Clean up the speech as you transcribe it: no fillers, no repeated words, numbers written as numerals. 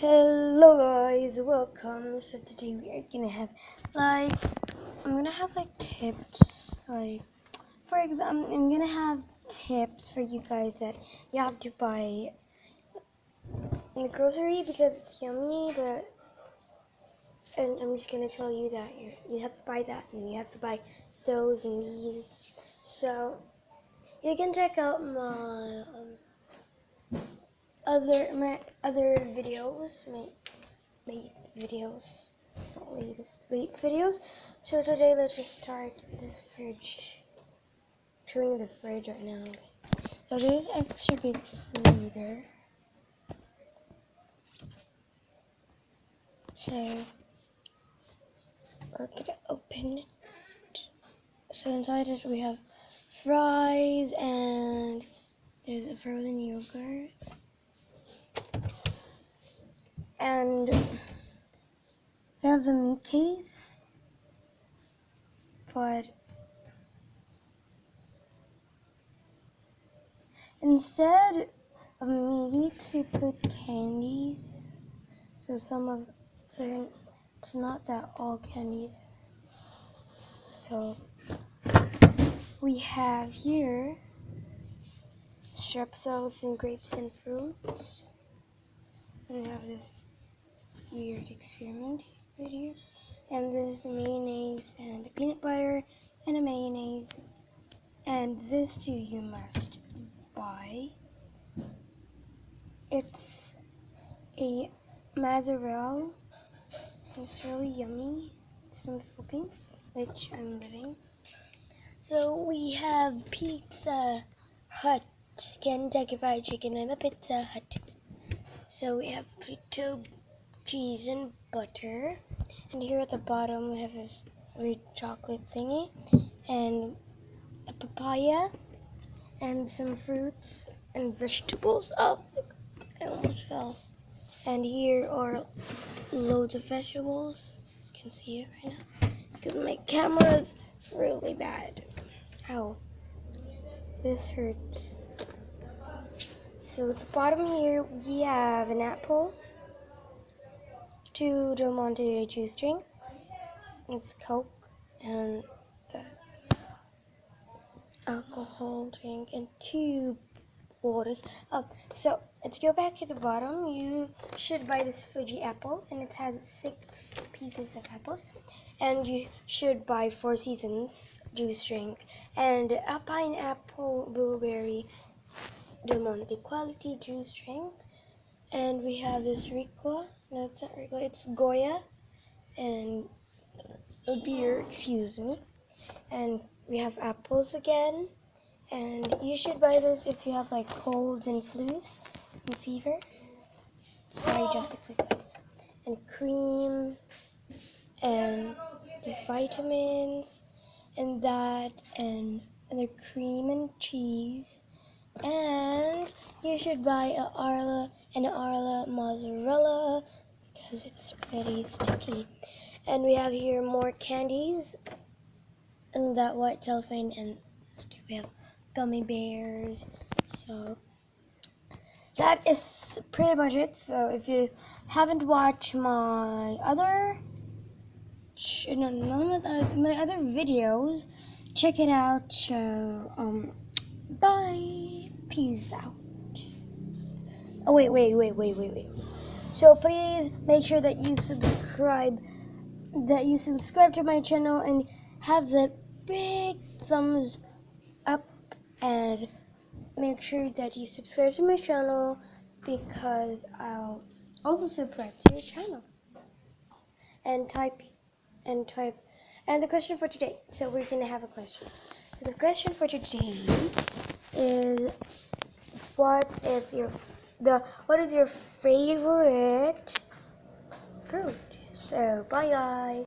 Hello guys, welcome. So today we are gonna have tips, for example, I'm gonna have tips for you guys that you have to buy in the grocery because it's yummy, and I'm just gonna tell you that you have to buy that and you have to buy those and these. So you can check out my other videos, my late videos, not latest, late videos. So today let's just start the fridge. Showing the fridge right now. Okay. So there's extra big freezer. So we're gonna open it. So inside it we have fries and there's a frozen yogurt. And we have the meat case, but instead of meat, we put candies. So it's not that all candies. So we have here strepsils and grapes and fruits. And we have this weird experiment right here. And this mayonnaise and peanut butter and a mayonnaise. And this too you must buy. It's a mozzarella. It's really yummy. It's from the Philippines, which I'm living. So we have Pizza Hut, Kentucky Fried Chicken. I'm a Pizza Hut. So we have potato, cheese, and butter. And here at the bottom we have this weird chocolate thingy, and a papaya, and some fruits and vegetables. Oh, I almost fell. And here are loads of vegetables. You can see it right now because my camera's really bad. Ow, this hurts. So at the bottom here we have an apple, 2 Del Monte juice drinks, it's Coke, and the alcohol drink, and 2 waters. So to go back to the bottom, you should buy this Fuji apple, and it has 6 pieces of apples. And you should buy 4 Seasons juice drink and a pineapple blueberry Del Monte quality juice drink. And we have this Ricola. No, it's not Ricola. It's Goya and a beer. Excuse me. And we have apples again. And you should buy this if you have like colds and flus and fever. It's very drastically good. And cream and the vitamins and that and the cream and cheese. And you should buy an Arla mozzarella because it's really sticky. And we have here more candies and that white cellophane, and we have gummy bears. So that is pretty much it. So if you haven't watched my other my other videos, check it out. So bye, peace out. Oh wait. So please make sure that you subscribe to my channel and have that big thumbs up, and make sure that you subscribe to my channel because I'll also subscribe to your channel. And type and the question for today. So we're gonna have a question. So the question for today is what is your favorite fruit? So bye guys.